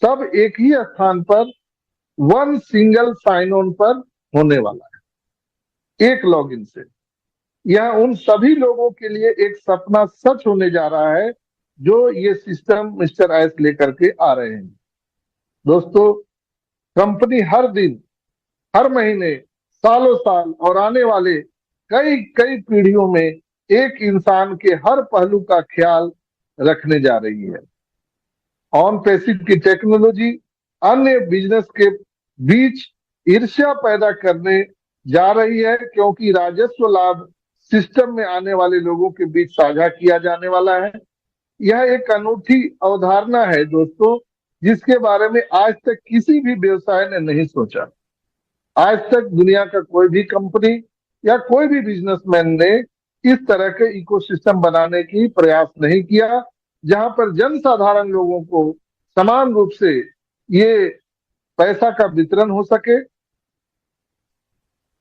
सब एक ही स्थान पर वन सिंगल साइन ऑन पर होने वाला है, एक लॉगिन से। यह उन सभी लोगों के लिए एक सपना सच होने जा रहा है जो ये सिस्टम मिस्टर एस लेकर के आ रहे हैं। दोस्तों, कंपनी हर दिन, हर महीने, सालों साल और आने वाले कई कई पीढ़ियों में एक इंसान के हर पहलू का ख्याल रखने जा रही है। ऑन पैसिव की टेक्नोलॉजी अन्य बिजनेस के बीच ईर्ष्या पैदा करने जा रही है, क्योंकि राजस्व लाभ सिस्टम में आने वाले लोगों के बीच साझा किया जाने वाला है। यह एक अनूठी अवधारणा है दोस्तों, जिसके बारे में आज तक किसी भी व्यवसाय ने नहीं सोचा। आज तक दुनिया का कोई भी कंपनी या कोई भी बिजनेसमैन ने इस तरह के इकोसिस्टम बनाने की प्रयास नहीं किया, जहां पर जन साधारण लोगों को समान रूप से ये पैसा का वितरण हो सके।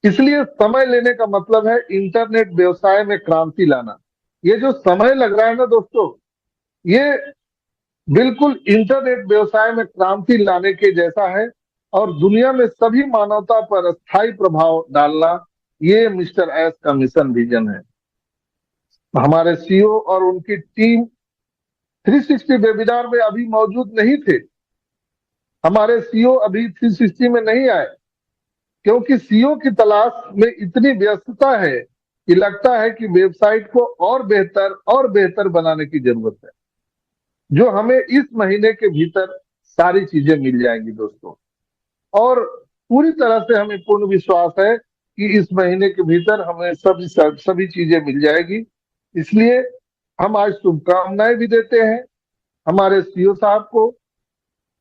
इसलिए समय लेने का मतलब है इंटरनेट व्यवसाय में क्रांति लाना। ये जो समय लग रहा है ना दोस्तों, ये बिल्कुल इंटरनेट व्यवसाय में क्रांति लाने के जैसा है, और दुनिया में सभी मानवता पर स्थायी प्रभाव डालना, ये मिस्टर एस का मिशन विजन है। हमारे सीईओ और उनकी टीम 360 वेबिनार में अभी मौजूद नहीं थे। हमारे सीईओ अभी 360 में नहीं आए, क्योंकि सीईओ की तलाश में इतनी व्यस्तता है कि लगता है कि वेबसाइट को और बेहतर बनाने की जरूरत है, जो हमें इस महीने के भीतर सारी चीजें मिल जाएंगी दोस्तों। और पूरी तरह से हमें पूर्ण विश्वास है कि इस महीने के भीतर हमें सभी चीजें मिल जाएगी। इसलिए हम आज शुभकामनाएं भी देते हैं हमारे सीईओ साहब को।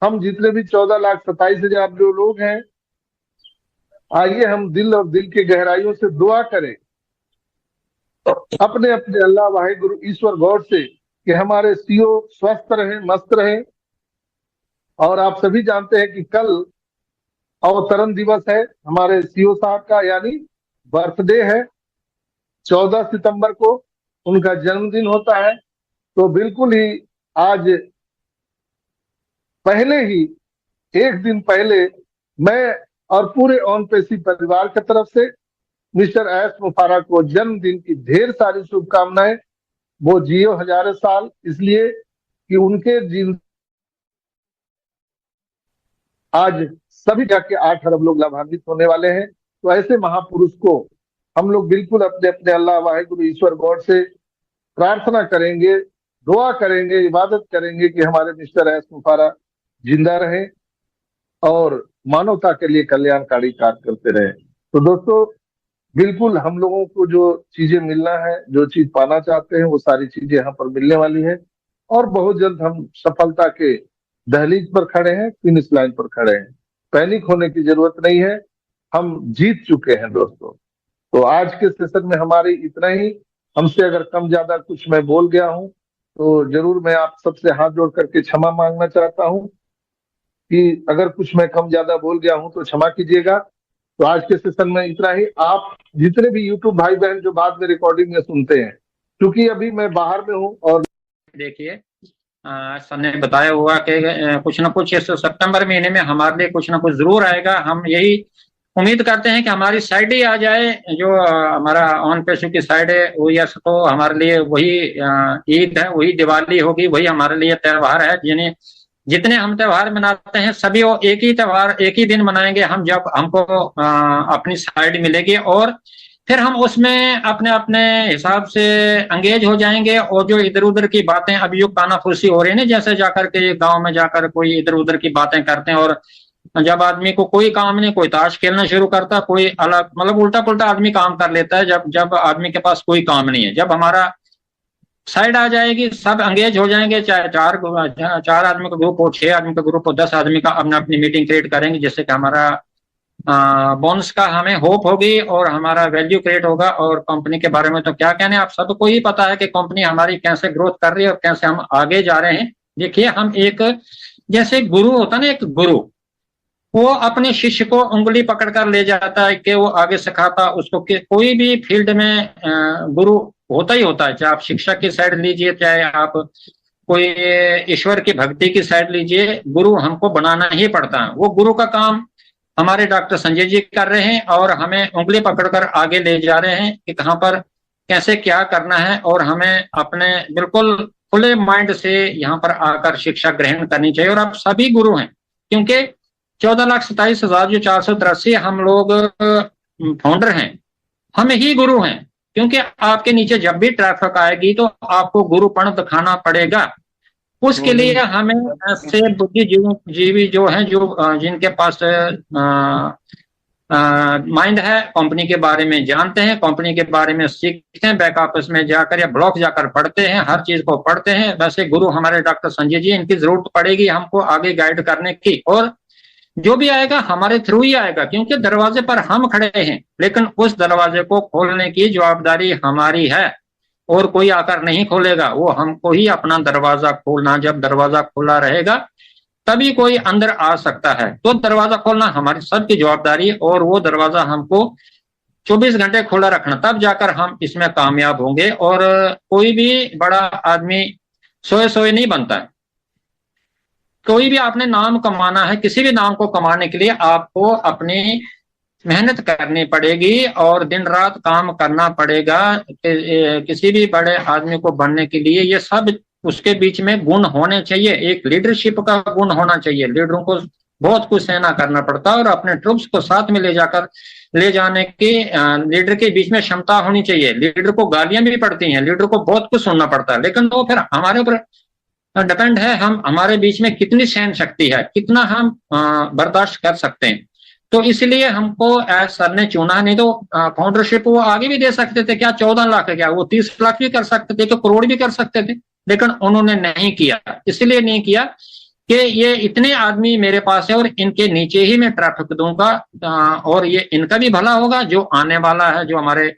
हम जितने भी 14,27,000 जो लोग हैं, आइए हम दिल और दिल की गहराइयों से दुआ करें अपने अपने अल्लाह वाहिगुरु ईश्वर गॉड से कि हमारे सीईओ स्वस्थ रहे, मस्त रहे। और आप सभी जानते हैं कि कल अवतरण दिवस है हमारे सीईओ साहब का, यानी बर्थडे है। 14 सितंबर को उनका जन्मदिन होता है। तो बिल्कुल ही आज पहले ही, एक दिन पहले, मैं और पूरे ऑन पेशी परिवार की तरफ से मिस्टर एस मुफारा को जन्मदिन की ढेर सारी शुभकामनाएं। वो जियो हजारों साल, इसलिए कि उनके जिन आज सभी जाके 8 अरब लोग लाभान्वित होने वाले हैं। तो ऐसे महापुरुष को हम लोग बिल्कुल अपने अपने अल्लाह वाहिगुरु ईश्वर गॉड से प्रार्थना करेंगे, दुआ करेंगे, इबादत करेंगे कि हमारे मिस्टर एस मुफारा जिंदा रहे और मानवता के लिए कल्याणकारी कार्य करते रहे। तो दोस्तों, बिल्कुल हम लोगों को जो चीजें मिलना है, जो चीज पाना चाहते हैं, वो सारी चीजें यहाँ पर मिलने वाली है। और बहुत जल्द हम सफलता के दहलीज पर खड़े हैं, फिनिश लाइन पर खड़े हैं। पैनिक होने की जरूरत नहीं है, हम जीत चुके हैं दोस्तों। तो आज के सेशन में हमारी इतना ही। हमसे अगर कम ज्यादा कुछ मैं बोल गया हूं तो जरूर मैं आप सबसे हाथ जोड़ करके क्षमा मांगना चाहता हूं कि अगर कुछ मैं कम ज्यादा बोल गया हूं तो क्षमा कीजिएगा। तो आज के सेशन में इतना ही। आप जितने भी यूट्यूब भाई बहन जो बाद में रिकॉर्डिंग में सुनते हैं, क्योंकि अभी मैं बाहर में हूं और देखिए, सर ने बताया हुआ कि कुछ ना कुछ इस सितंबर महीने में हमारे लिए कुछ ना कुछ जरूर आएगा। हम यही उम्मीद करते हैं कि हमारी साइड ही आ जाए, जो हमारा ऑन पेशू की साइड है वो। यस, तो हमारे लिए वही ईद है, वही दिवाली होगी, वही हमारे लिए त्यौहार है। जिन्हें जितने हम त्यौहार मनाते हैं सभी वो एक ही त्यौहार एक ही दिन मनाएंगे हम, जब हमको अपनी साइड मिलेगी। और फिर हम उसमें अपने अपने हिसाब से एंगेज हो जाएंगे। और जो इधर उधर की बातें अभी जो कानाफूसी हो रही है ना, जैसे जाकर के गांव में जाकर कोई इधर उधर की बातें करते हैं, और जब आदमी को कोई काम नहीं, कोई ताश खेलना शुरू करता, कोई अलग मतलब उल्टा पुल्टा आदमी काम कर लेता है, जब आदमी के पास कोई काम नहीं है। जब हमारा साइड आ जाएगी, सब एंगेज हो जाएंगे, चाहे चार आदमी का ग्रुप हो, 6 आदमी का ग्रुप हो, 10 आदमी का, अपना अपनी मीटिंग क्रिएट करेंगे, जिससे कि हमारा बोनस का हमें होप होगी और हमारा वैल्यू क्रिएट होगा। और कंपनी के बारे में तो क्या कहने, आप सबको ही पता है कि कंपनी हमारी कैसे ग्रोथ कर रही है और कैसे हम आगे जा रहे हैं। देखिए, हम एक जैसे गुरु होता ना, एक गुरु वो अपने शिष्य को उंगली पकड़कर ले जाता है कि वो आगे सिखाता उसको। कोई भी फील्ड में गुरु होता ही होता है, चाहे आप शिक्षा की साइड लीजिए, चाहे आप कोई ईश्वर की भक्ति की साइड लीजिए, गुरु हमको बनाना ही पड़ता है। वो गुरु का काम हमारे डॉक्टर संजय जी कर रहे हैं और हमें उंगली पकड़कर आगे ले जा रहे हैं कि कहाँ पर कैसे क्या करना है, और हमें अपने बिल्कुल खुले माइंड से यहाँ पर आकर शिक्षा ग्रहण करनी चाहिए। और आप सभी गुरु हैं, क्योंकि 14,27,000 जो 483 हम लोग फाउंडर हैं, हम ही गुरु हैं। क्योंकि आपके नीचे जब भी ट्रैफिक आएगी तो आपको गुरुपण दिखाना पड़ेगा। उसके लिए हमें ऐसे बुद्धिजीवी जो हैं, जो जिनके पास माइंड है, कंपनी के बारे में जानते हैं, कंपनी के बारे में सीखते हैं, बैक ऑफिस में जाकर या ब्लॉक जाकर पढ़ते हैं, हर चीज को पढ़ते हैं। वैसे गुरु हमारे डॉक्टर संजय जी, इनकी जरूरत पड़ेगी हमको आगे गाइड करने की। और जो भी आएगा हमारे थ्रू ही आएगा, क्योंकि दरवाजे पर हम खड़े हैं, लेकिन उस दरवाजे को खोलने की जवाबदारी हमारी है और कोई आकर नहीं खोलेगा। वो हमको ही अपना दरवाजा खोलना, जब दरवाजा खुला रहेगा तभी कोई अंदर आ सकता है। तो दरवाजा खोलना हमारी सबकी जवाबदारी है और वो दरवाजा हमको 24 घंटे खुला रखना, तब जाकर हम इसमें कामयाब होंगे। और कोई भी बड़ा आदमी सोए सोए नहीं बनता है। कोई भी आपने नाम कमाना है, किसी भी नाम को कमाने के लिए आपको अपनी मेहनत करनी पड़ेगी और दिन रात काम करना पड़ेगा। किसी भी बड़े आदमी को बनने के लिए ये सब उसके बीच में गुण होने चाहिए। एक लीडरशिप का गुण होना चाहिए। लीडरों को बहुत कुछ सहना करना पड़ता है और अपने ट्रूप्स को साथ में ले जाने की लीडर के बीच में क्षमता होनी चाहिए। लीडर को गालियां भी पड़ती हैं, लीडर को बहुत कुछ सुनना पड़ता है, लेकिन वो फिर हमारे ऊपर डिपेंड है, हम हमारे बीच में कितनी सहन शक्ति है, कितना हम बर्दाश्त कर सकते हैं। तो इसलिए हमको एज सर ने चुना। नहीं तो फाउंडरशिप वो आगे भी दे सकते थे, क्या 14 लाख है, क्या वो 30 लाख भी कर सकते थे, तो करोड़ भी कर सकते थे, लेकिन उन्होंने नहीं किया। इसलिए नहीं किया कि ये इतने आदमी मेरे पास है और इनके नीचे ही मैं ट्रैफिक दूंगा, और ये इनका भी भला होगा, जो आने वाला है, जो हमारे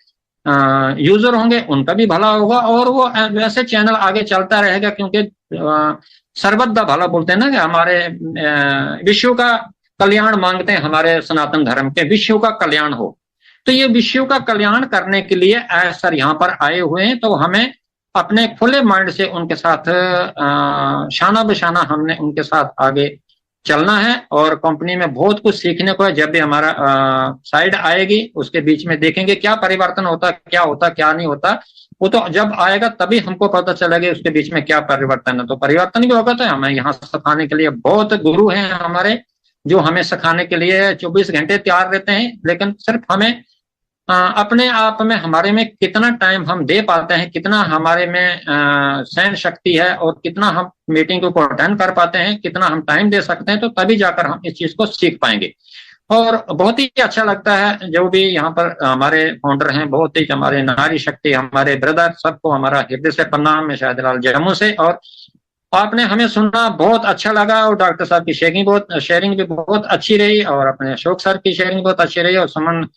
यूजर होंगे उनका भी भला होगा, और वो वैसे चैनल आगे चलता रहेगा। क्योंकि सर्वत दा भला बोलते हैं ना, कि हमारे विश्व का कल्याण मांगते हैं, हमारे सनातन धर्म के विश्व का कल्याण हो। तो ये विश्व का कल्याण करने के लिए सर यहाँ पर आए हुए हैं, तो हमें अपने खुले माइंड से उनके साथ शाना बशाना हमने उनके साथ आगे चलना है। और कंपनी में बहुत कुछ सीखने को है। जब भी हमारा साइड आएगी उसके बीच में देखेंगे क्या परिवर्तन होता, क्या नहीं होता। वो तो जब आएगा तभी हमको पता चलेगा उसके बीच में क्या परिवर्तन है। तो परिवर्तन भी होगा। तो हमें यहाँ सिखाने के लिए बहुत गुरु हैं हमारे, जो हमें सिखाने के लिए 24 घंटे तैयार रहते हैं। लेकिन सिर्फ हमें अपने आप में, हमारे में कितना टाइम हम दे पाते हैं, कितना हमारे में सहन शक्ति है और कितना हम मीटिंग को अटेंड कर पाते हैं, कितना हम टाइम दे सकते हैं, तो तभी जाकर हम इस चीज को सीख पाएंगे। और बहुत ही अच्छा लगता है जो भी यहाँ पर हमारे फाउंडर हैं, बहुत ही हमारे नारी शक्ति, हमारे ब्रदर, सबको हमारा हृदय से प्रणाम। मैं शाहदलाल जम्मू से, और आपने हमें सुनना बहुत अच्छा लगा। और डॉक्टर साहब की शेयरिंग भी बहुत अच्छी रही, और अपने अशोक सर की शेयरिंग बहुत अच्छी रही, और सुमन